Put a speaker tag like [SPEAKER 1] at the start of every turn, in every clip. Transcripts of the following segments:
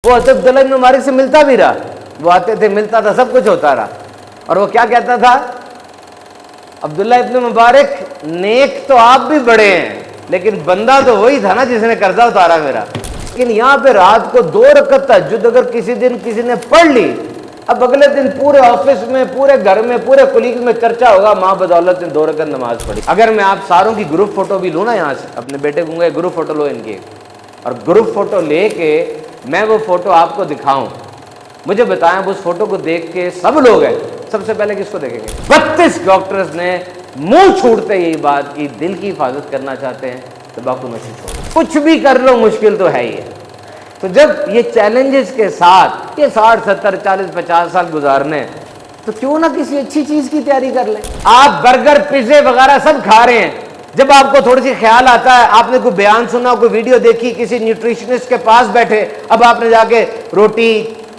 [SPEAKER 1] وہ حضرت عبداللہ ابن مبارک سے ملتا بھی رہا، وہ آتے تھے، ملتا تھا، سب کچھ ہوتا رہا، اور وہ کیا کہتا تھا، عبداللہ ابن مبارک نیک تو آپ بھی بڑے ہیں لیکن بندہ تو وہی تھا نا جس نے قرضہ اتارا میرا۔ لیکن یہاں پہ رات کو 2 رکعت تہجد اگر کسی دن کسی نے پڑھ لی، اب اگلے دن پورے آفس میں، پورے گھر میں، پورے کولیگ میں چرچا ہوگا ماں بدولت نے 2 رکعت نماز پڑھی۔ اگر میں آپ ساروں کی گروپ فوٹو بھی لوں نا یہاں سے، اپنے بیٹے کو گے گروپ فوٹو لو ان کی، اور گروپ فوٹو لے کے میں وہ فوٹو آپ کو دکھاؤں، مجھے بتائیں اس فوٹو کو دیکھ کے سب لوگ ہیں، سب سے پہلے کس کو دیکھیں گے؟ 32 ڈاکٹرز نے منہ چھوڑتے یہی بات کی دل کی حفاظت کرنا چاہتے ہیں تمباکو نوشی چھوڑو، کچھ بھی کر لو مشکل تو ہے ہی ہے۔ تو جب یہ چیلنجز کے ساتھ یہ 60 70 40 50 سال گزارنے، تو کیوں نہ کسی اچھی چیز کی تیاری کر لیں۔ آپ برگر پیزے وغیرہ سب کھا رہے ہیں، جب آپ کو تھوڑی سی خیال آتا ہے، آپ نے کوئی بیان سنا، کوئی ویڈیو دیکھی، کسی نیوٹریشنسٹ کے پاس بیٹھے، اب آپ نے جا کے روٹی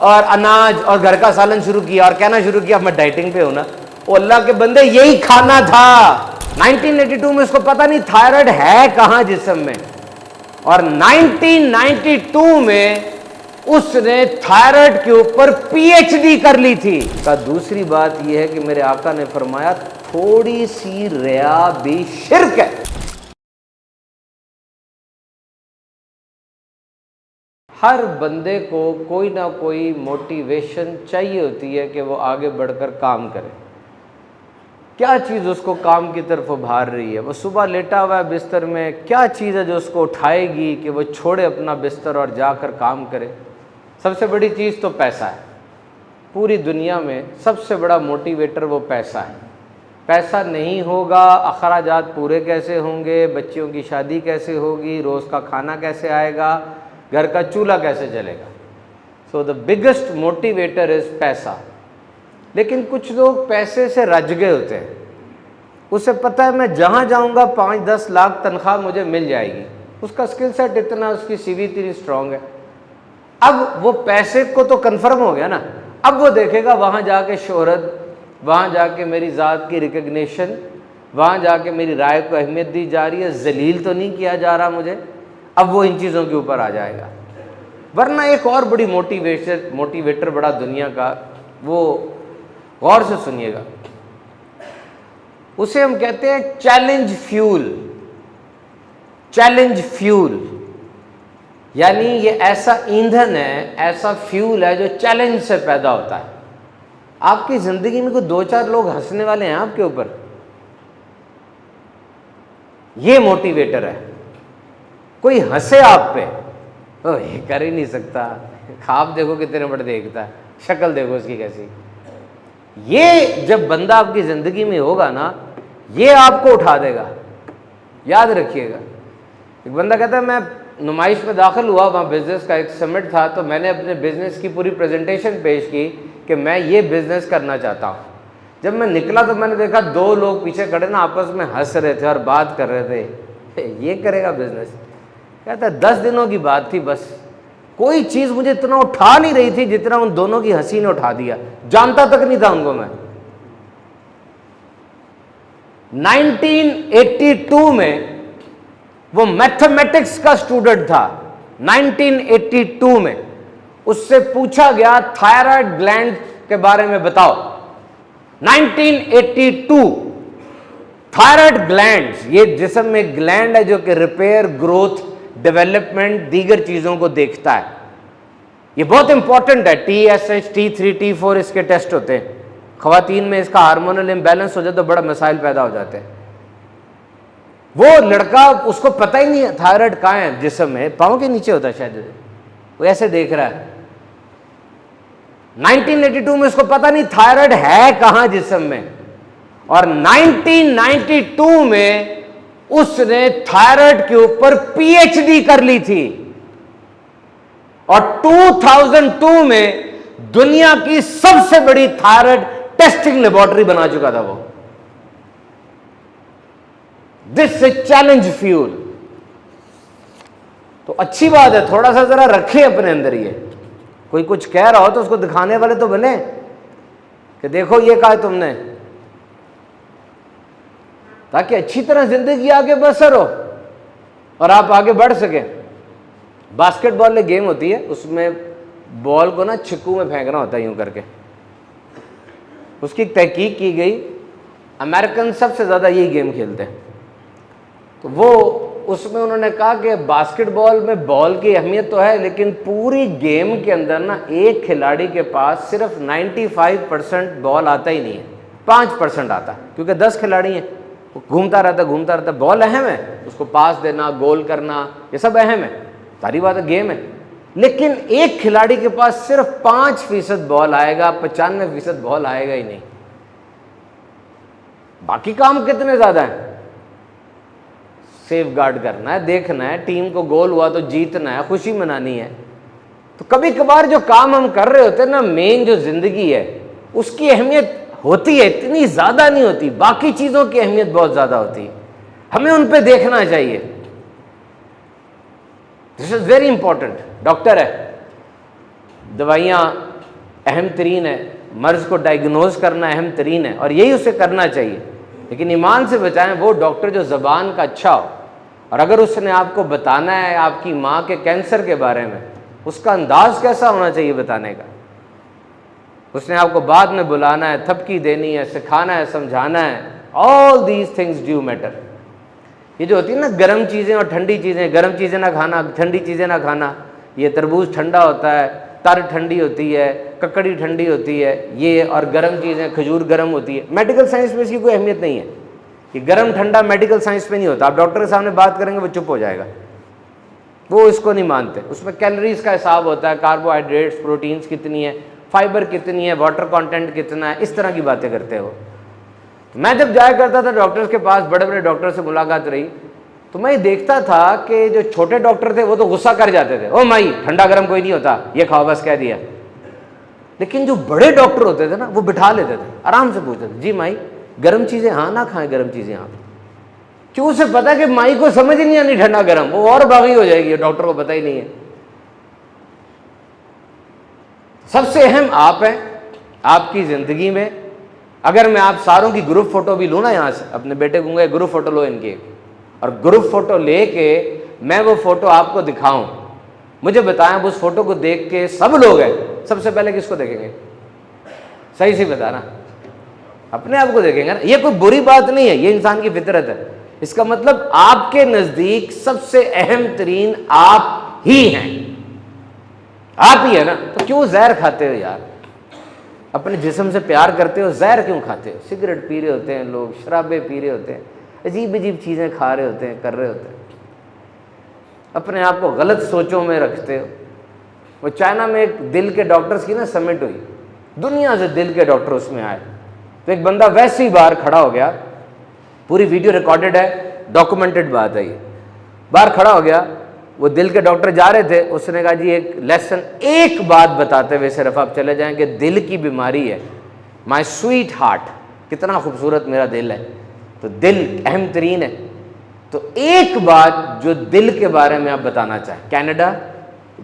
[SPEAKER 1] اور اناج اور گھر کا سالن شروع کیا اور کہنا شروع کیا میں ڈائٹنگ پہ ہوں نا، وہ اللہ کے بندے یہی کھانا تھا۔ 1982 میں اس کو پتہ نہیں تھائرائڈ ہے کہاں جسم میں، اور 1992 میں اس نے تھائرائڈ کے اوپر پی ایچ ڈی کر لی تھی۔ دوسری بات یہ ہے کہ میرے آقا نے فرمایا تھوڑی سی ریا بھی شرک ہے۔ ہر بندے کو کوئی نہ کوئی موٹیویشن چاہیے ہوتی ہے کہ وہ آگے بڑھ کر کام کرے۔ کیا چیز اس کو کام کی طرف ابھار رہی ہے؟ وہ صبح لیٹا ہوا ہے بستر میں، کیا چیز ہے جو اس کو اٹھائے گی کہ وہ چھوڑے اپنا بستر اور جا کر کام کرے؟ سب سے بڑی چیز تو پیسہ ہے۔ پوری دنیا میں سب سے بڑا موٹیویٹر وہ پیسہ ہے۔ پیسہ نہیں ہوگا اخراجات پورے کیسے ہوں گے، بچیوں کی شادی کیسے ہوگی، روز کا کھانا کیسے آئے گا، گھر کا چولہا کیسے چلے گا؟ سو دا بگیسٹ موٹیویٹر از پیسہ۔ لیکن کچھ لوگ پیسے سے رج گئے ہوتے ہیں، اسے پتہ ہے میں جہاں جاؤں گا 5-10 لاکھ تنخواہ مجھے مل جائے گی، اس کا سکل سیٹ اتنا، اس کی سی وی اتنی اسٹرانگ ہے۔ اب وہ پیسے کو تو کنفرم ہو گیا نا، اب وہ دیکھے گا وہاں جا کے شہرت، وہاں جا کے میری ذات کی ریکگنیشن، وہاں جا کے میری رائے کو اہمیت دی جا رہی ہے، ذلیل تو نہیں کیا جا رہا مجھے، اب وہ ان چیزوں کے اوپر آ جائے گا۔ ورنہ ایک اور بڑی موٹیویٹر بڑا دنیا کا، وہ غور سے سنیے گا، اسے ہم کہتے ہیں چیلنج فیول۔ چیلنج فیول یعنی یہ ایسا ایندھن ہے، ایسا فیول ہے جو چیلنج سے پیدا ہوتا ہے۔ آپ کی زندگی میں کوئی 2-4 لوگ ہنسنے والے ہیں آپ کے اوپر، یہ موٹیویٹر ہے۔ کوئی ہنسے آپ پہ، یہ کر ہی نہیں سکتا، خواب دیکھو کتنے بڑے دیکھتا ہے، شکل دیکھو اس کی کیسی۔ یہ جب بندہ آپ کی زندگی میں ہوگا نا، یہ آپ کو اٹھا دے گا، یاد رکھیے گا۔ ایک بندہ کہتا ہے میں نمائش میں داخل ہوا، وہاں بزنس کا ایک سمٹ تھا، تو میں نے اپنے بزنس کی پوری پریزنٹیشن پیش کی کہ میں یہ بزنس کرنا چاہتا ہوں۔ جب میں نکلا تو میں نے دیکھا 2 لوگ پیچھے کھڑے نا آپس میں ہنس رہے تھے اور بات کر رہے تھے، یہ کرے گا بزنس؟ کہتا ہے 10 دنوں کی بات تھی، بس کوئی چیز مجھے اتنا اٹھا نہیں رہی تھی جتنا ان دونوں کی ہنسی نے اٹھا دیا، جانتا تک نہیں تھا ان کو میں۔ 1982 میں وہ میتھمیٹکس کا اسٹوڈنٹ تھا، 1982 میں اس سے پوچھا گیا تھائرائڈ گلینڈ کے بارے میں بتاؤ۔ 1982 تھائرائڈ گلینڈز، یہ جسم میں گلینڈ ہے جو کہ ریپیئر، گروتھ، ڈیولپمنٹ، دیگر چیزوں کو دیکھتا ہے۔ یہ بہت امپورٹنٹ ہے، TSH T3 T4 اس کے ٹیسٹ ہوتے ہیں۔ خواتین میں اس کا ہارمونل امبیلنس ہو جائے تو بڑا مسائل پیدا ہو جاتے ہیں۔ وہ لڑکا اس کو پتہ ہی نہیں ہے تھائرائڈ کہاں ہے جسم میں، پاؤں کے نیچے ہوتا ہے شاید، وہ ایسے دیکھ رہا ہے۔ 1982 میں اس کو پتہ نہیں تھائرائڈ ہے کہاں جسم میں، اور 1992 میں اس نے تھائرائڈ کے اوپر پی ایچ ڈی کر لی تھی، اور 2002 میں دنیا کی سب سے بڑی تھائرائڈ ٹیسٹنگ لیبارٹری بنا چکا تھا وہ۔ دس از چیلنج فیول۔ تو اچھی بات ہے، تھوڑا سا ذرا رکھیں اپنے اندر، یہ کوئی کچھ کہہ رہا ہو تو اس کو دکھانے والے تو بنے کہ دیکھو یہ کہا تم نے، تاکہ اچھی طرح زندگی آگے بسر ہو اور آپ آگے بڑھ سکیں۔ باسکٹ بال ایک گیم ہوتی ہے، اس میں بال کو نا چھکو میں پھینکنا ہوتا ہے یوں کر کے. اس کی تحقیق کی گئی, امریکن سب سے زیادہ یہی گیم کھیلتے ہیں. تو وہ اس میں انہوں نے کہا کہ باسکٹ بال میں بال کی اہمیت تو ہے, لیکن پوری گیم کے اندر نا ایک کھلاڑی کے پاس صرف 95% بال آتا ہی نہیں ہے, 5% آتا ہے, کیونکہ 10 کھلاڑی ہیں, وہ گھومتا رہتا. بال اہم ہے, اس کو پاس دینا, گول کرنا, یہ سب اہم ہے, ساری بات ہے, گیم ہے. لیکن ایک کھلاڑی کے پاس صرف 5% بال آئے گا, 95% بال آئے گا ہی نہیں. باقی کام کتنے زیادہ ہیں, سیف گارڈ کرنا ہے, دیکھنا ہے, ٹیم کو گول ہوا تو جیتنا ہے, خوشی منانی ہے. تو کبھی کبھار جو کام ہم کر رہے ہوتے ہیں نا, مین جو زندگی ہے اس کی اہمیت ہوتی ہے, اتنی زیادہ نہیں ہوتی, باقی چیزوں کی اہمیت بہت زیادہ ہوتی ہے, ہمیں ان پہ دیکھنا چاہیے. دس از ویری امپورٹنٹ. ڈاکٹر ہے, دوائیاں اہم ترین ہے, مرض کو ڈائگنوز کرنا اہم ترین ہے, اور یہی اسے کرنا چاہیے. لیکن ایمان سے بتائیں, وہ ڈاکٹر جو زبان کا اچھا ہو, اور اگر اس نے آپ کو بتانا ہے آپ کی ماں کے کینسر کے بارے میں, اس کا انداز کیسا ہونا چاہیے بتانے کا. اس نے آپ کو بعد میں بلانا ہے, تھپکی دینی ہے, سکھانا ہے, سمجھانا ہے. All these things do matter. یہ جو ہوتی ہے نا گرم چیزیں اور ٹھنڈی چیزیں, گرم چیزیں نہ کھانا, ٹھنڈی چیزیں نہ کھانا, یہ تربوز ٹھنڈا ہوتا ہے, تر ٹھنڈی ہوتی ہے, ککڑی ٹھنڈی ہوتی ہے, یہ, اور گرم چیزیں, کھجور گرم ہوتی ہے. میڈیکل سائنس میں اس کی کوئی اہمیت نہیں ہے. یہ گرم ٹھنڈا میڈیکل سائنس میں نہیں ہوتا. آپ ڈاکٹر کے سامنے بات کریں گے وہ چپ ہو جائے گا, وہ اس کو نہیں مانتے. اس میں کیلوریز کا حساب ہوتا ہے, کاربوہائیڈریٹس, پروٹینز کتنی ہے, فائبر کتنی ہے, واٹر کانٹینٹ کتنا ہے, اس طرح کی باتیں کرتے ہو. میں جب جایا کرتا تھا ڈاکٹرز کے پاس, بڑے بڑے ڈاکٹر سے ملاقات رہی, تو میں دیکھتا تھا کہ جو چھوٹے ڈاکٹر تھے وہ تو غصہ کر جاتے تھے, او مائی ٹھنڈا گرم کوئی نہیں ہوتا, یہ کھاؤ بس کہہ دیا. لیکن جو بڑے ڈاکٹر ہوتے تھے نا, وہ بٹھا لیتے تھے, آرام سے پوچھتے تھے, جی مائی گرم چیزیں ہاں نہ کھائیں, گرم چیزیں آپ. کیوں, اسے پتا کہ مائی کو سمجھ نہیں آنی ٹھنڈا گرم, وہ اور باغی ہو جائے گی, ڈاکٹر کو پتہ ہی نہیں ہے. سب سے اہم آپ ہیں آپ کی زندگی میں. اگر میں آپ ساروں کی گروپ فوٹو بھی لوں نا یہاں سے, اپنے بیٹے کو گروپ فوٹو لو ان کی, اور گروپ فوٹو لے کے میں وہ فوٹو آپ کو دکھاؤں, مجھے بتائیں اس فوٹو کو دیکھ کے سب لوگ ہیں, سب سے پہلے کس کو دیکھیں گے؟ صحیح سے بتانا, اپنے آپ کو دیکھیں گے نا. یہ کوئی بری بات نہیں ہے, یہ انسان کی فطرت ہے. اس کا مطلب آپ کے نزدیک سب سے اہم ترین آپ ہی ہیں, آپ ہی ہے نا. تو کیوں زہر کھاتے ہو یار؟ اپنے جسم سے پیار کرتے ہو, زہر کیوں کھاتے ہو؟ سگریٹ پی رہے ہوتے ہیں لوگ, شرابیں پی رہے ہوتے ہیں, عجیب عجیب چیزیں کھا رہے ہوتے ہیں, کر رہے ہوتے ہیں, اپنے آپ کو غلط سوچوں میں رکھتے ہو. وہ چائنا میں ایک دل کے ڈاکٹرز کی نا سمٹ ہوئی, دنیا سے دل کے ڈاکٹر اس میں آئے. تو ایک بندہ ویسے ہی باہر کھڑا ہو گیا, پوری ویڈیو ریکارڈڈ ہے, ڈاکومنٹڈ بات ہے یہ. باہر کھڑا ہو گیا, وہ دل کے ڈاکٹر جا رہے تھے, اس نے کہا جی ایک لیسن, ایک بات بتاتے ہوئے صرف آپ چلے جائیں کہ دل کی بیماری ہے, مائی سویٹ ہارٹ, کتنا خوبصورت میرا دل ہے, تو دل اہم ترین ہے. تو ایک بات جو دل کے بارے میں آپ بتانا چاہیں, Canada,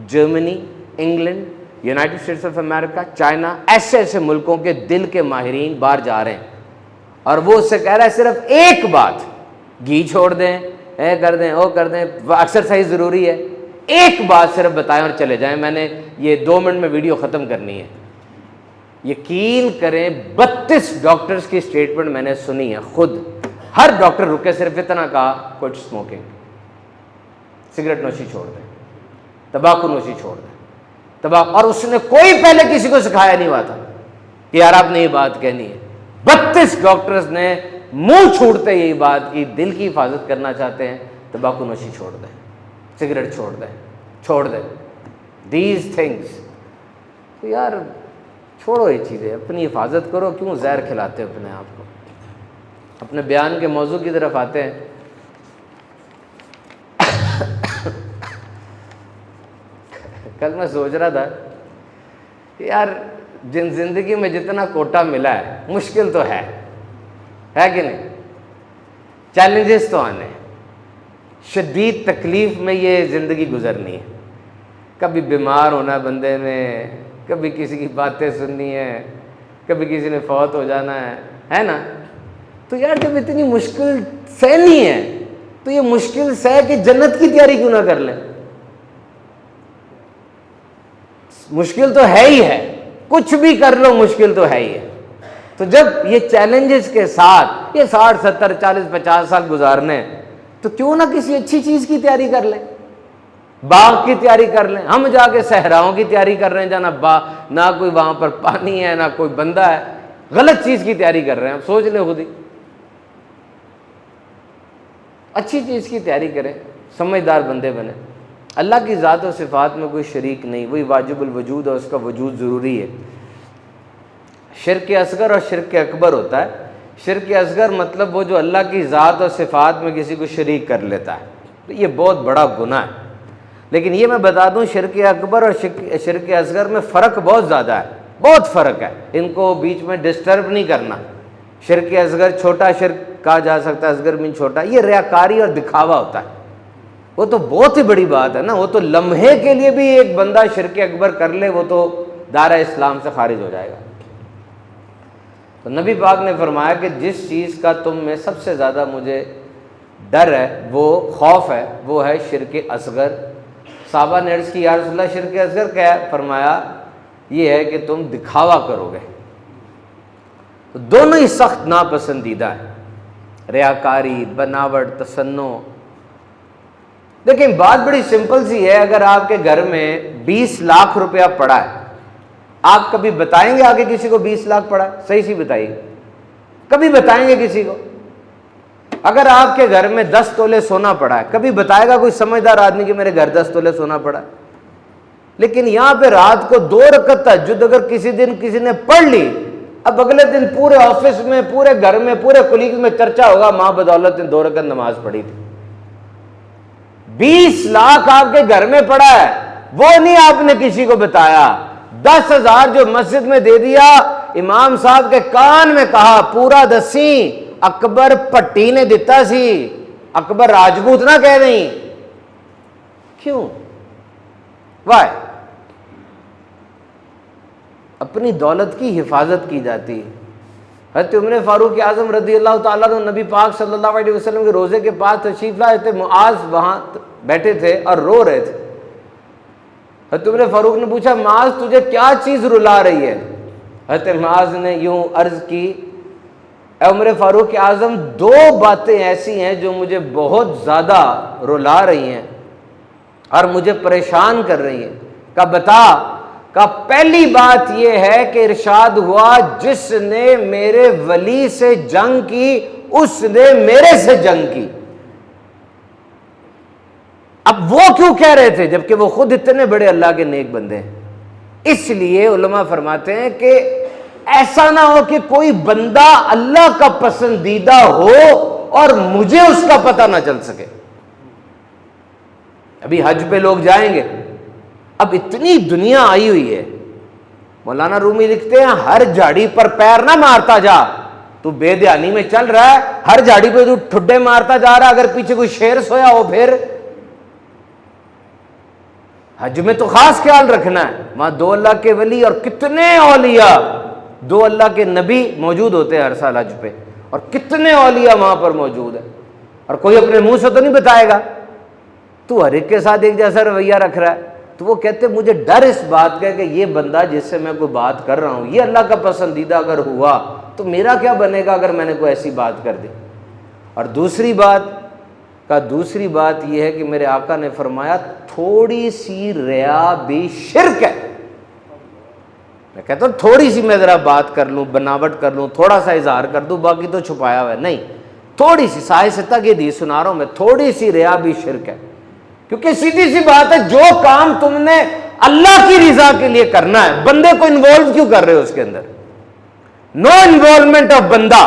[SPEAKER 1] Germany, England, United States of America, China, ایسے ایسے ملکوں کے دل کے ماہرین باہر جا رہے ہیں, اور وہ اس سے کہہ رہا ہے صرف ایک بات, گھی چھوڑ دیں, اے کر دیں, او کر دیں, ایکسرسائز ضروری ہے, ایک بات صرف بتائیں اور چلے جائیں, میں نے یہ 2 منٹ میں ویڈیو ختم کرنی ہے. یقین کریں 32 ڈاکٹرز کی اسٹیٹمنٹ میں نے سنی ہے خود, ہر ڈاکٹر رکے صرف اتنا کہا, کوئٹ اسموکنگ, سگریٹ نوشی چھوڑ دیں, تمباکو نوشی چھوڑ دیں, اور اس نے کوئی پہلے کسی کو سکھایا نہیں ہوا تھا کہ یار آپ نے یہ بات کہنی ہے. 32 ڈاکٹرز نے منہ چھوڑتے یہی بات کی, دل کی حفاظت کرنا چاہتے ہیں, تمباکو نوشی چھوڑ دیں, سگریٹ چھوڑ دیں, دیز تھنگس. تو یار چھوڑو یہ چیزیں, اپنی حفاظت کرو, کیوں زہر کھلاتے ہو اپنے آپ کو. اپنے بیان کے موضوع کی طرف آتے ہیں. کل میں سوچ رہا تھا کہ یار جن زندگی میں جتنا کوٹا ملا ہے, مشکل تو ہے کہ نہیں, چیلنجز تو آنے, شدید تکلیف میں یہ زندگی گزرنی ہے. کبھی بیمار ہونا بندے نے, کبھی کسی کی باتیں سننی ہے, کبھی کسی نے فوت ہو جانا ہے نا. تو یار جب اتنی مشکل سہنی ہے تو یہ مشکل سہ کے جنت کی تیاری کیوں نہ کر لیں. مشکل تو ہے ہی ہے، کچھ بھی کر لو مشکل تو ہے ہی ہے۔ تو جب یہ چیلنجز کے ساتھ یہ 60 70 40 50 سال گزارنے تو کیوں نہ کسی اچھی چیز کی تیاری کر لیں، باغ کی تیاری کر لیں۔ ہم جا کے صحراؤں کی تیاری کر رہے ہیں جہاں نہ کوئی وہاں پر پانی ہے نہ کوئی بندہ ہے، غلط چیز کی تیاری کر رہے ہیں۔ آپ سوچ لیں خود ہی، اچھی چیز کی تیاری کریں، سمجھدار بندے بنیں۔ اللہ کی ذات و صفات میں کوئی شریک نہیں، وہی واجب الوجود اور اس کا وجود ضروری ہے۔ شرک اصغر اور شرک اکبر ہوتا ہے۔ شرک اصغر مطلب وہ جو اللہ کی ذات اور صفات میں کسی کو شریک کر لیتا ہے، تو یہ بہت بڑا گناہ ہے۔ لیکن یہ میں بتا دوں شرک اکبر اور شرک اصغر میں فرق بہت زیادہ ہے، بہت فرق ہے، ان کو بیچ میں ڈسٹرب نہیں کرنا۔ شرک اصغر چھوٹا شرک کہا جا سکتا ہے، اصغر مین چھوٹا، یہ ریاکاری اور دکھاوا ہوتا ہے، وہ تو بہت ہی بڑی بات ہے نا، وہ تو لمحے کے لیے بھی ایک بندہ شرک اکبر کر لے وہ تو دائرہ اسلام سے خارج ہو جائے گا۔ تو نبی پاک نے فرمایا کہ جس چیز کا تم میں سب سے زیادہ مجھے ڈر ہے، وہ خوف ہے، وہ ہے شرک اصغر۔ صحابہ نے عرض کی یا رسول اللہ شرک اصغر کیا ہے؟ فرمایا یہ ہے کہ تم دکھاوا کرو گے۔ تو دونوں ہی سخت ناپسندیدہ ہیں، ریاکاری، بناوٹ، تصنع۔ لیکن بات بڑی سمپل سی ہے، اگر آپ کے گھر میں 20 لاکھ روپیہ پڑا ہے، آپ کبھی بتائیں گے آگے کسی کو 20 لاکھ پڑا ہے؟ صحیح سی بتائیے، کبھی بتائیں گے کسی کو؟ اگر آپ کے گھر میں 10 تولے سونا پڑا ہے، کبھی بتائے گا کوئی سمجھدار آدمی کہ میرے گھر 10 تولے سونا پڑا ہے؟ لیکن یہاں پہ رات کو 2 رکعت تہجد اگر کسی دن کسی نے پڑھ لی، اب اگلے دن پورے آفس میں، پورے گھر میں، پورے کولیگ میں چرچا ہوگا ماں بدولت نے 2 رکعت نماز پڑھی تھی۔ 20 لاکھ آپ کے گھر میں پڑا ہے، وہ نہیں آپ نے کسی کو بتایا۔ 10,000 جو مسجد میں دے دیا، امام صاحب کے کان میں کہا پورا دسی اکبر پٹی نے دیتا سی، اکبر راجپوت نہ کہہ نہیں۔ کیوں؟ وائے؟ اپنی دولت کی حفاظت کی جاتی۔ حضرت عمر فاروق اعظم رضی اللہ تعالیٰ عنہ نبی پاک صلی اللہ علیہ وسلم کے روزے کے پاس تشریف لائے تھے، معاذ وہاں بیٹھے تھے اور رو رہے تھے۔ حضرت عمر فاروق نے پوچھا معاذ تجھے کیا چیز رلا رہی ہے؟ حضرت معاذ نے یوں عرض کی اے عمر فاروق اعظم 2 باتیں ایسی ہیں جو مجھے بہت زیادہ رلا رہی ہیں اور مجھے پریشان کر رہی ہیں۔ کہا بتا؟ کہا پہلی بات یہ ہے کہ ارشاد ہوا جس نے میرے ولی سے جنگ کی اس نے میرے سے جنگ کی۔ اب وہ کیوں کہہ رہے تھے جبکہ وہ خود اتنے بڑے اللہ کے نیک بندے ہیں؟ اس لیے علماء فرماتے ہیں کہ ایسا نہ ہو کہ کوئی بندہ اللہ کا پسندیدہ ہو اور مجھے اس کا پتہ نہ چل سکے۔ ابھی حج پہ لوگ جائیں گے، اب اتنی دنیا آئی ہوئی ہے، مولانا رومی لکھتے ہیں ہر جھاڑی پر پیر نہ مارتا جا، تو بے دھیانی میں چل رہا ہے، ہر جھاڑی پہ تو ٹھڈے مارتا جا رہا، اگر پیچھے کوئی شیر سویا ہو پھر۔ حج میں تو خاص خیال رکھنا ہے، وہاں 2 اللہ کے ولی اور کتنے اولیاء، 2 اللہ کے نبی موجود ہوتے ہیں ہر سال حج پہ، اور کتنے اولیاء وہاں پر موجود ہیں، اور کوئی اپنے منہ سے تو نہیں بتائے گا تو ہر ایک کے ساتھ ایک جیسا رویہ رکھ رہا ہے۔ تو وہ کہتے مجھے ڈر اس بات کا کہ یہ بندہ جس سے میں کوئی بات کر رہا ہوں یہ اللہ کا پسندیدہ اگر ہوا تو میرا کیا بنے گا اگر میں نے کوئی ایسی بات کر دی۔ اور دوسری بات یہ ہے کہ میرے آقا نے فرمایا تھوڑی سی ریا بھی شرک ہے۔ میں کہتا ہوں تھوڑی سی میں ذرا بات کر لوں، بناوٹ کر لوں، تھوڑا سا اظہار کر دوں، باقی تو چھپایا ہوا ہے، نہیں، تھوڑی سی سائے ستہ کی حدیث سنا رہا ہوں میں، تھوڑی سی ریا بھی شرک ہے۔ کیونکہ سیدھی سی بات ہے جو کام تم نے اللہ کی رضا کے لیے کرنا ہے، بندے کو انوالو کیوں کر رہے ہو اس کے اندر؟ نو انوالومنٹ آف بندہ۔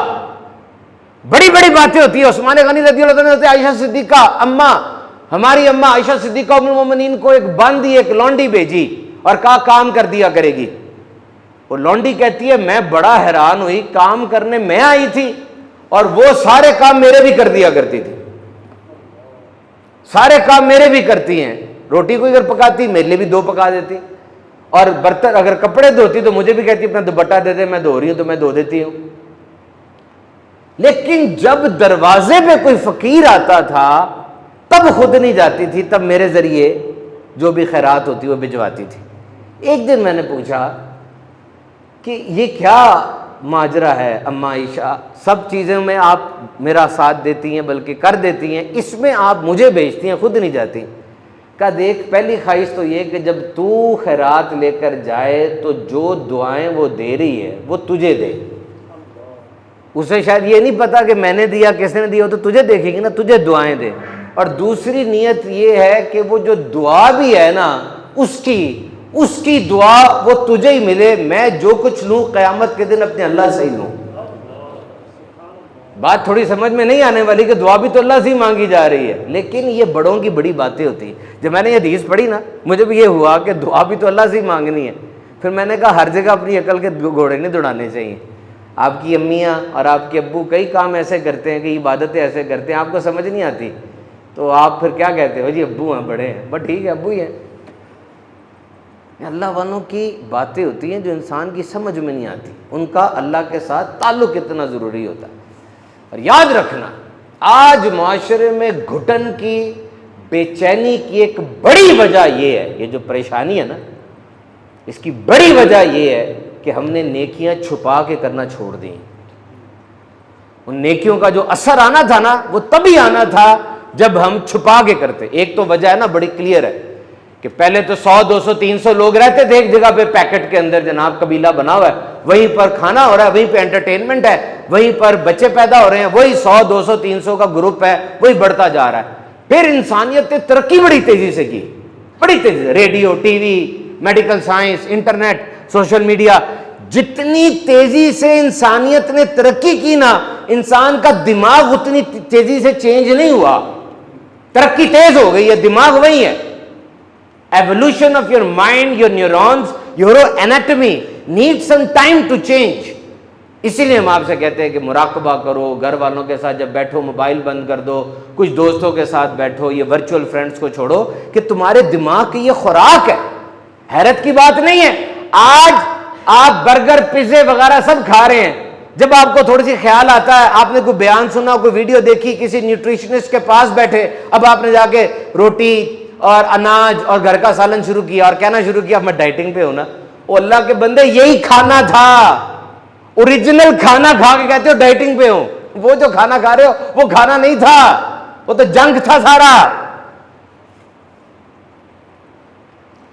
[SPEAKER 1] بڑی بڑی باتیں ہوتی ہیں۔ عثمان غنی رضی اللہ عنہ، عائشہ صدیقہ اماں، ہماری اماں عائشہ صدیقہ ام المومنین کو ایک باندھی ایک لونڈی بھیجی اور کہا کام کر دیا کرے گی۔ وہ لونڈی کہتی ہے میں بڑا حیران ہوئی، کام کرنے میں آئی تھی اور وہ سارے کام میرے بھی کر دیا کرتی تھی، سارے کام میرے بھی کرتی ہیں، روٹی کوئی اگر پکاتی میرے لیے بھی 2 پکا دیتی، اور برتن اگر کپڑے دھوتی تو مجھے بھی کہتی اپنا دوپٹہ دے دے، میں دھو رہی ہوں تو میں دھو دیتی ہوں۔ لیکن جب دروازے پہ کوئی فقیر آتا تھا تب خود نہیں جاتی تھی، تب میرے ذریعے جو بھی خیرات ہوتی وہ بھجواتی تھی۔ ایک دن میں نے پوچھا کہ یہ کیا ماجرا ہے اماں عائشہ، سب چیزوں میں آپ میرا ساتھ دیتی ہیں بلکہ کر دیتی ہیں، اس میں آپ مجھے بھیجتی ہیں خود نہیں جاتی؟ کہا دیکھ، پہلی خواہش تو یہ کہ جب تو خیرات لے کر جائے تو جو دعائیں وہ دے رہی ہے وہ تجھے دے، اسے شاید یہ نہیں پتا کہ میں نے دیا کس نے دیا، تو تجھے دیکھے گی نا، تجھے دعائیں دے۔ اور دوسری نیت یہ ہے کہ وہ جو دعا بھی ہے نا اس کی دعا وہ تجھے ہی ملے، میں جو کچھ لوں قیامت کے دن اپنے اللہ سے ہی لوں۔ بات تھوڑی سمجھ میں نہیں آنے والی کہ دعا بھی تو اللہ سے ہی مانگی جا رہی ہے، لیکن یہ بڑوں کی بڑی باتیں ہوتی ہیں۔ جب میں نے یہ حدیث پڑھی نا، مجھے بھی یہ ہوا کہ دعا بھی تو اللہ سے ہی مانگنی ہے۔ پھر میں نے کہا ہر جگہ اپنی عقل کے گھوڑے نہیں دوڑانے چاہیے۔ آپ کی امیاں اور آپ کے ابو کئی کام ایسے کرتے ہیں، کئی عبادتیں ایسے کرتے ہیں، آپ کو سمجھ نہیں آتی، تو آپ پھر کیا کہتے ہو؟ جی ابو ہیں، بڑے ہیں، بس ٹھیک ہے ابو ہی ہیں۔ اللہ والوں کی باتیں ہوتی ہیں جو انسان کی سمجھ میں نہیں آتی، ان کا اللہ کے ساتھ تعلق اتنا ضروری ہوتا ہے۔ اور یاد رکھنا، آج معاشرے میں گھٹن کی، بے چینی کی ایک بڑی وجہ یہ ہے، یہ جو پریشانی ہے نا، اس کی بڑی وجہ یہ ہے کہ ہم نے نیکیاں چھپا کے کرنا چھوڑ دیں۔ ان نیکیوں کا جو اثر آنا تھا نا، وہ تبھی آنا تھا جب ہم چھپا کے کرتے۔ ایک تو وجہ ہے نا بڑی کلیئر ہے کہ پہلے تو 100 200 300 لوگ رہتے تھے ایک جگہ پہ، پیکٹ کے اندر جناب قبیلہ بنا ہوا ہے، وہیں پر کھانا ہو رہا ہے، وہیں پہ انٹرٹینمنٹ ہے، وہیں پر بچے پیدا ہو رہے ہیں، وہی 100 200 300 کا گروپ ہے، وہی بڑھتا جا رہا ہے۔ پھر انسانیت نے ترقی بڑی تیزی سے کی، بڑی تیزی سے، radio, T V, medical science, internet, social media, جتنی تیزی سے انسانیت نے ترقی کی نا، انسان کا دماغ اتنی تیزی سے چینج نہیں ہوا۔ ترقی تیز ہو گئی ہے، دماغ وہی ہے۔ Evolution of your mind, your neurons, your anatomy needs some time to change۔ اسی لیے ہم آپ سے کہتے ہیں کہ مراقبہ کرو، گھر والوں کے ساتھ جب بیٹھو موبائل بند کر دو، کچھ دوستوں کے ساتھ بیٹھو، یہ ورچوئل فرینڈز کو چھوڑو، کہ تمہارے دماغ کی یہ خوراک ہے۔ حیرت کی بات نہیں ہے، آج آپ برگر، پیزے وغیرہ سب کھا رہے ہیں، جب آپ کو تھوڑی سی خیال آتا ہے، آپ نے کوئی بیان سنا، کوئی ویڈیو دیکھی، کسی نیوٹریشنسٹ کے پاس بیٹھے، اب آپ نے جا کے روٹی اور اناج اور گھر کا سالن شروع کیا اور کہنا شروع کیا میں ڈائٹنگ پہ ہوں نا۔ او اللہ کے بندے، یہی کھانا تھا، اوریجنل کھانا کھا کے کہتے ہو ڈائٹنگ پہ ہوں۔ وہ جو کھانا کھا رہے ہو وہ کھانا نہیں تھا، وہ تو جنک تھا سارا۔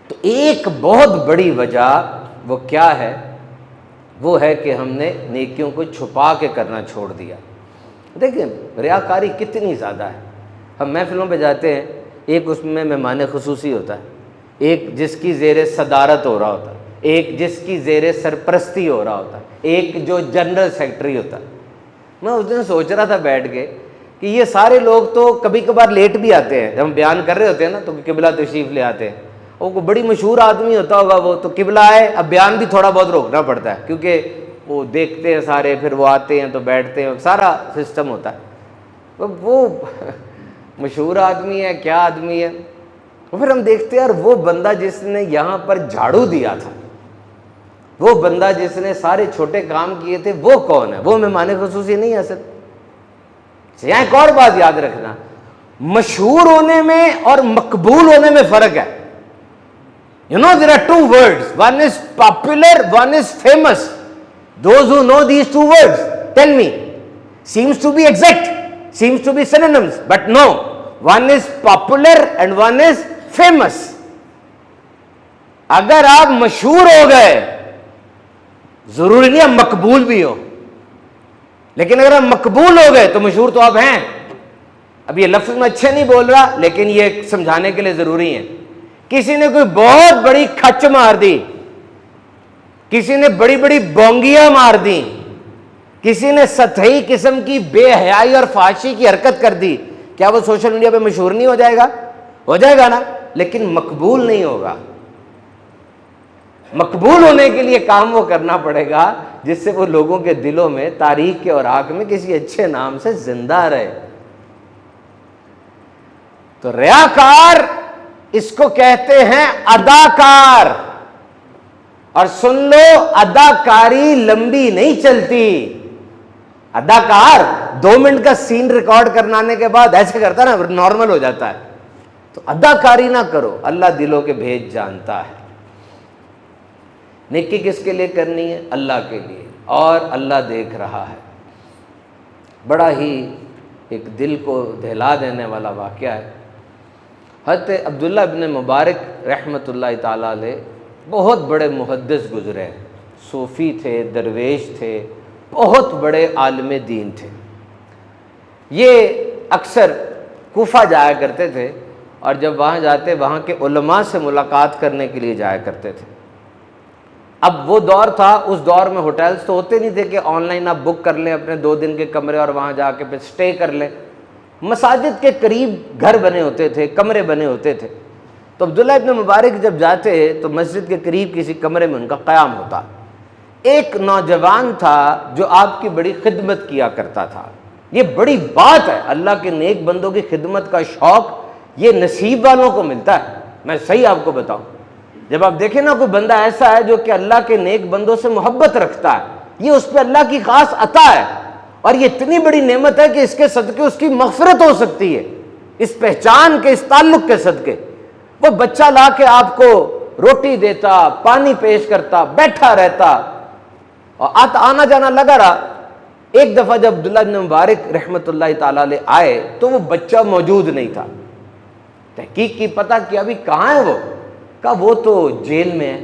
[SPEAKER 1] تو ایک بہت بڑی وجہ وہ کیا ہے؟ وہ ہے کہ ہم نے نیکیوں کو چھپا کے کرنا چھوڑ دیا۔ دیکھیں ریاکاری کتنی زیادہ ہے۔ ہم محفلوں پہ جاتے ہیں، ایک اس میں مہمان خصوصی ہوتا ہے، ایک جس کی زیر صدارت ہو رہا ہوتا ہے، ایک جس کی زیر سرپرستی ہو رہا ہوتا ہے، ایک جو جنرل سیکرٹری ہوتا ہے۔ میں اس دن سوچ رہا تھا بیٹھ کے کہ یہ سارے لوگ تو کبھی کبھار لیٹ بھی آتے ہیں، جب ہم بیان کر رہے ہوتے ہیں نا تو قبلہ تشریف لے آتے ہیں، وہ کوئی بڑی مشہور آدمی ہوتا ہوگا وہ تو قبلہ آئے، اب بیان بھی تھوڑا بہت روکنا پڑتا ہے کیونکہ وہ دیکھتے ہیں سارے، پھر وہ آتے ہیں تو بیٹھتے ہیں، سارا سسٹم ہوتا ہے۔ وہ مشہور آدمی ہے، کیا آدمی ہے، پھر ہم دیکھتے ہیں یار وہ بندہ جس نے یہاں پر جھاڑو دیا تھا، وہ بندہ جس نے سارے چھوٹے کام کیے تھے، وہ کون ہے؟ وہ مہمان خصوصی نہیں ہے اصل۔ یہاں ایک اور بات یاد رکھنا، مشہور ہونے میں اور مقبول ہونے میں فرق ہے۔ You know there are two words, one is popular, one is famous. Those who know these two words, tell me, seems to be exact, seems to be synonyms, but no, one is popular and one is famous. اگر آپ مشہور ہو گئے ضروری نہیں آپ مقبول بھی ہو، لیکن اگر آپ مقبول ہو گئے تو مشہور تو آپ ہیں۔ اب یہ لفظ میں اچھے نہیں بول رہا لیکن یہ سمجھانے کے لیے ضروری ہے۔ کسی نے کوئی بہت بڑی کھچ مار دی، کسی نے بڑی بڑی بونگیاں مار دی، کسی نے سطحی قسم کی بے حیائی اور فحاشی کی حرکت کر دی، کیا وہ سوشل میڈیا پہ مشہور نہیں ہو جائے گا؟ ہو جائے گا نا، لیکن مقبول نہیں ہوگا۔ مقبول ہونے کے لیے کام وہ کرنا پڑے گا جس سے وہ لوگوں کے دلوں میں، تاریخ کے اوراق میں کسی اچھے نام سے زندہ رہے۔ تو ریاکار اس کو کہتے ہیں اداکار، اور سن لو اداکاری لمبی نہیں چلتی۔ اداکار 2 منٹ کا سین ریکارڈ کرنانے کے بعد ایسے کرتا ہے نا، نارمل ہو جاتا ہے۔ تو اداکاری نہ کرو، اللہ دلوں کے بھیج جانتا ہے۔ نیکی کس کے لیے کرنی ہے؟ اللہ کے لیے، اور اللہ دیکھ رہا ہے۔ بڑا ہی ایک دل کو دہلا دینے والا واقعہ ہے۔ حضرت عبداللہ ابن مبارک رحمۃ اللہ تعالیٰ علیہ بہت بڑے محدث گزرے ہیں، صوفی تھے، درویش تھے، بہت بڑے عالم دین تھے۔ یہ اکثر کوفہ جایا کرتے تھے، اور جب وہاں جاتے وہاں کے علماء سے ملاقات کرنے کے لیے جایا کرتے تھے۔ اب وہ دور تھا، اس دور میں ہوٹلز تو ہوتے نہیں تھے کہ آن لائن آپ بک کر لیں اپنے 2 دن کے کمرے اور وہاں جا کے پھر سٹے کر لیں۔ مساجد کے قریب گھر بنے ہوتے تھے، کمرے بنے ہوتے تھے۔ تو عبداللہ ابن مبارک جب جاتے تو مسجد کے قریب کسی کمرے میں ان کا قیام ہوتا۔ ایک نوجوان تھا جو آپ کی بڑی خدمت کیا کرتا تھا۔ یہ بڑی بات ہے، اللہ کے نیک بندوں کی خدمت کا شوق یہ نصیب والوں کو ملتا ہے۔ میں صحیح آپ کو بتاؤں، جب آپ دیکھیں نا کوئی بندہ ایسا ہے جو کہ اللہ کے نیک بندوں سے محبت رکھتا ہے، یہ اس پہ اللہ کی خاص عطا ہے، اور یہ اتنی بڑی نعمت ہے کہ اس کے صدقے اس کی مغفرت ہو سکتی ہے، اس پہچان کے، اس تعلق کے صدقے۔ وہ بچہ لا کے آپ کو روٹی دیتا، پانی پیش کرتا، بیٹھا رہتا، اور آنا جانا لگا رہا۔ ایک دفعہ جب عبداللہ بن مبارک رحمۃ اللہ تعالیٰ علیہ آئے تو وہ بچہ موجود نہیں تھا۔ تحقیق کی، پتہ کیا ابھی کہاں ہے وہ؟ کہا وہ تو جیل میں ہے۔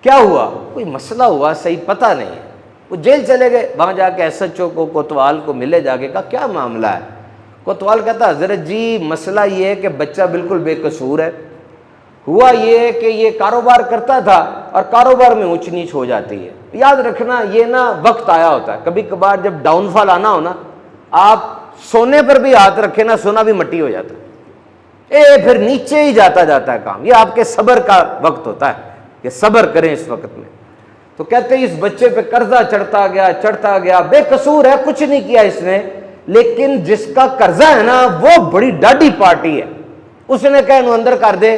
[SPEAKER 1] کیا ہوا؟ کوئی مسئلہ ہوا، صحیح پتہ نہیں ہے۔ وہ جیل چلے گئے، وہاں جا کے ایس ایچ او کو، کوتوال کو ملے، جا کے کہا کیا معاملہ ہے؟ کوتوال کہتا حضرت جی مسئلہ یہ ہے کہ بچہ بالکل بے قصور ہے، ہوا یہ ہے کہ یہ کاروبار کرتا تھا اور کاروبار میں اونچ نیچ ہو جاتی ہے۔ یاد رکھنا یہ نا وقت آیا ہوتا ہے، کبھی کبھار جب ڈاؤن فال آنا ہو نا، آپ سونے پر بھی ہاتھ رکھے نا، سونا بھی مٹی ہو جاتا ہے، پھر نیچے ہی جاتا جاتا ہے کام۔ یہ آپ کے صبر کا وقت ہوتا ہے کہ صبر کریں اس وقت میں۔ تو کہتے ہیں اس بچے پہ قرضہ چڑھتا گیا، بے قصور ہے، کچھ نہیں کیا اس نے، لیکن جس کا قرضہ ہے نا وہ بڑی ڈاڈی پارٹی ہے، اس نے کہا انہوں اندر کر دے،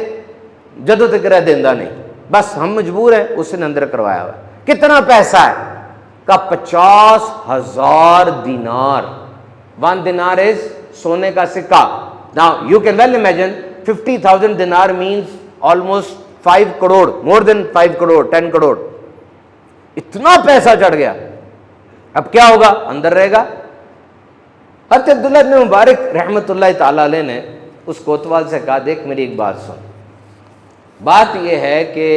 [SPEAKER 1] جدو تک رہ دیندہ نہیں، بس ہم مجبور ہیں۔ اس نے اندر کروایا ہوا ہے۔ کتنا پیسہ ہے؟ کہا 50,000 دینار۔ 1 دینار از سونے کا سکہ۔ Now you can well imagine 50,000 dinar means almost 5 crore, more than 5 crore, 10 crore. اتنا پیسہ چڑھ گیا، اب کیا ہوگا؟ اندر رہے گا۔ حضرت عبداللہ بن مبارک رحمۃ اللہ تعالیٰ علیہ نے اس کوتوال سے کہا دیکھ میری ایک بات سن، بات یہ ہے کہ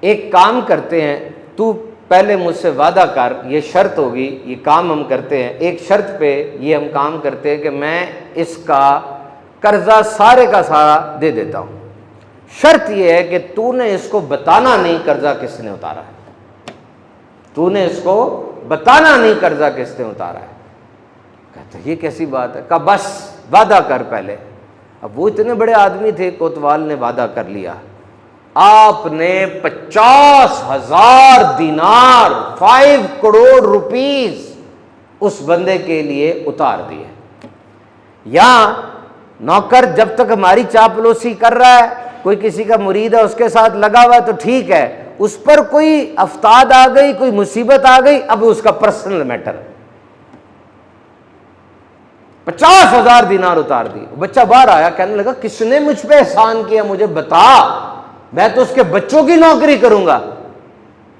[SPEAKER 1] ایک کام کرتے ہیں، تو پہلے مجھ سے وعدہ کر، یہ شرط ہوگی، یہ کام ہم کرتے ہیں، ایک شرط پہ یہ ہم کام کرتے ہیں کہ میں اس کا قرضہ سارے کا سارا دے دیتا ہوں، شرط یہ ہے کہ تو نے اس کو بتانا نہیں قرضہ کس نے اتارا ہے، تو نے اس کو بتانا نہیں قرضہ کس نے اتارا ہے۔ کہتا یہ کیسی بات ہے؟ کہا بس وعدہ کر پہلے۔ اب وہ اتنے بڑے آدمی تھے، کوتوال نے وعدہ کر لیا، آپ نے 50,000 دینار 5 کروڑ روپیز اس بندے کے لیے اتار دیے۔ یا نوکر جب تک ہماری چاپلوسی کر رہا ہے، کوئی کسی کا مرید ہے اس کے ساتھ لگا ہوا ہے تو ٹھیک ہے، اس پر کوئی آفتاد آ گئی، کوئی مصیبت آ گئی، اب اس کا پرسنل میٹر۔ 50,000 دینار اتار دی۔ بچہ باہر آیا، کہنے لگا کس نے مجھ پہ احسان کیا، مجھے بتا، میں تو اس کے بچوں کی نوکری کروں گا،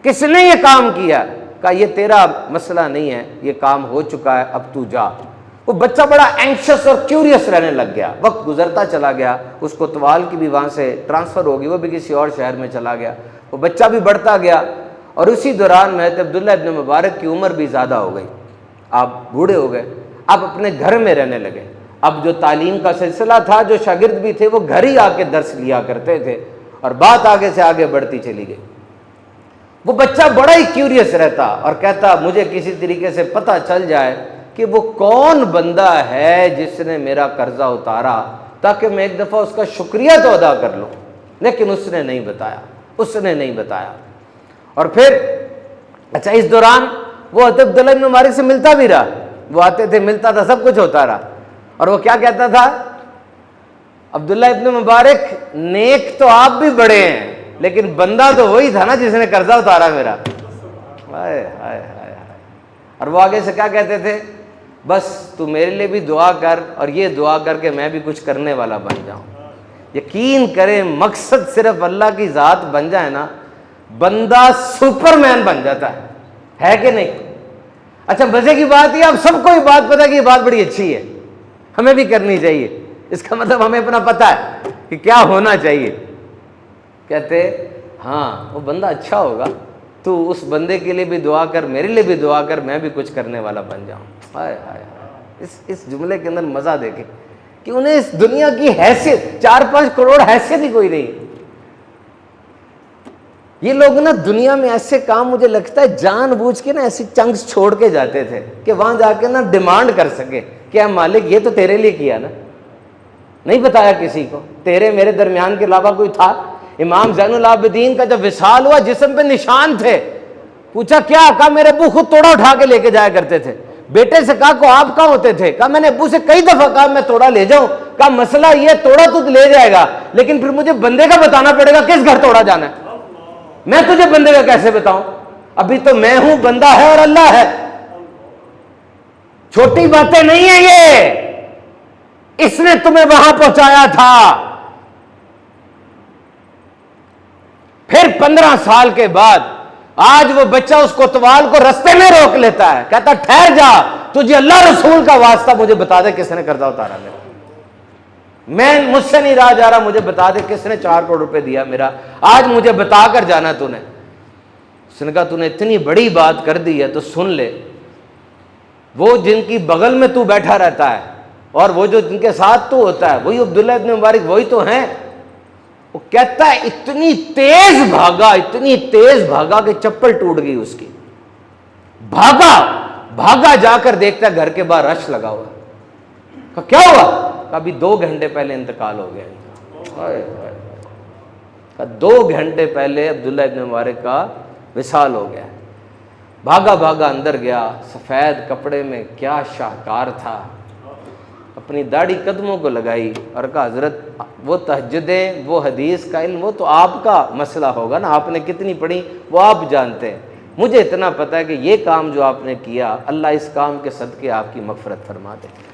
[SPEAKER 1] کس نے یہ کام کیا؟ کہا یہ تیرا مسئلہ نہیں ہے، یہ کام ہو چکا ہے، اب تو جا۔ وہ بچہ بڑا اینکشس اور کیوریس رہنے لگ گیا، وقت گزرتا چلا گیا، اس کوتوال کی بھی وہاں سے ٹرانسفر ہو گئی، وہ بھی کسی اور شہر میں چلا گیا، وہ بچہ بھی بڑھتا گیا، اور اسی دوران میں عبداللہ ابن مبارک کی عمر بھی زیادہ ہو گئی، آپ بوڑھے ہو گئے، اب اپنے گھر میں رہنے لگے۔ اب جو تعلیم کا سلسلہ تھا، جو شاگرد بھی تھے وہ گھر ہی آ کے درس لیا کرتے تھے، اور بات آگے سے آگے بڑھتی چلی گئی۔ وہ بچہ بڑا ہی کیوریس رہتا اور کہتا مجھے کسی طریقے سے پتہ چل جائے کہ وہ کون بندہ ہے جس نے میرا قرضہ اتارا، تاکہ میں ایک دفعہ اس کا شکریہ تو ادا کر لوں۔ لیکن اس نے نہیں بتایا، اور پھر اچھا اس دوران وہ حضرت عبداللہ بن مبارک سے ملتا بھی رہا، وہ آتے تھے، ملتا تھا، سب کچھ ہوتا رہا، اور وہ کیا کہتا تھا؟ عبداللہ ابن مبارک نیک تو آپ بھی بڑے ہیں، لیکن بندہ تو وہی تھا نا جس نے قرضہ اتارا میرا۔ ہائے ہائے ہائے۔ اور وہ آگے سے کیا کہتے تھے؟ بس تو میرے لیے بھی دعا کر، اور یہ دعا کر کہ میں بھی کچھ کرنے والا بن جاؤں۔ یقین کریں، مقصد صرف اللہ کی ذات بن جائے نا، بندہ سپر مین بن جاتا ہے کہ نہیں؟ اچھا مزے کی بات یہ، اب سب کو یہ بات پتا کہ یہ بات بڑی اچھی ہے، ہمیں بھی کرنی چاہیے، اس کا مطلب ہمیں اپنا پتا ہے کہ کیا ہونا چاہیے۔ کہتے ہاں وہ بندہ اچھا ہوگا، تو اس بندے کے لیے بھی دعا کر، میرے لیے بھی دعا کر، میں بھی کچھ کرنے والا بن جاؤں۔ ہائے ہائے ہائے، اس جملے کے اندر مزہ دیکھیں کہ انہیں اس دنیا کی حیثیت، 4-5 کروڑ حیثیت ہی کوئی نہیں۔ یہ لوگ نا دنیا میں ایسے کام مجھے لگتا ہے جان بوجھ کے نا ایسی چنکس چھوڑ کے جاتے تھے کہ وہاں جا کے نا ڈیمانڈ کر سکے کہ اے مالک یہ تو تیرے لیے کیا نا، نہیں بتایا کسی کو، تیرے میرے درمیان کے علاوہ کوئی تھا؟ امام زین العابدین کا جب وصال ہوا جسم پہ نشان تھے، پوچھا کیا؟ کہا میرے ابو خود توڑا اٹھا کے لے کے جایا کرتے تھے۔ بیٹے سے کہا کو آپ کہاں ہوتے تھے؟ کہا میں نے ابو سے کئی دفعہ کہا میں توڑا لے جاؤں۔ کہا مسئلہ یہ توڑا تو لے جائے گا، لیکن پھر مجھے بندے کا بتانا پڑے گا کس گھر توڑا جانا ہے، میں تجھے بندے کا کیسے بتاؤں؟ ابھی تو میں ہوں، بندہ ہے اور اللہ ہے۔ چھوٹی باتیں نہیں ہیں یہ، اس نے تمہیں وہاں پہنچایا تھا۔ پھر 15 سال کے بعد آج وہ بچہ اس کوتوال کو رستے میں روک لیتا ہے، کہتا ٹھہر جا، تجھے اللہ رسول کا واسطہ مجھے بتا دے کس نے قرضہ اتارا میرا، میں مجھ سے نہیں رہا جا رہا، مجھے بتا دے کس نے 4 کروڑ روپے دیا میرا، آج مجھے بتا کر جانا تو نے۔ اس نے کہا تو نے اتنی بڑی بات کر دی ہے تو سن لے، وہ جن کی بغل میں تو بیٹھا رہتا ہے اور وہ جو جن کے ساتھ تو ہوتا ہے وہی عبداللہ ابن مبارک وہی تو ہیں۔ وہ کہتا ہے اتنی تیز بھاگا کہ چپل ٹوٹ گئی اس کی، بھاگا جا کر دیکھتا ہے گھر کے باہر رش لگا ہوا ہے۔ کہا کیا ہوا؟ کہا ابھی 2 گھنٹے پہلے انتقال ہو گیا۔ کہا 2 گھنٹے پہلے عبداللہ ابن مبارک کا وصال ہو گیا۔ بھاگا اندر گیا، سفید کپڑے میں، کیا شاہکار تھا، اپنی داڑھی قدموں کو لگائی اور کہا حضرت وہ تہجدیں، وہ حدیث کا علم، وہ تو آپ کا مسئلہ ہوگا نا، آپ نے کتنی پڑھی وہ آپ جانتے ہیں، مجھے اتنا پتہ ہے کہ یہ کام جو آپ نے کیا اللہ اس کام کے صدقے آپ کی مغفرت فرما دے۔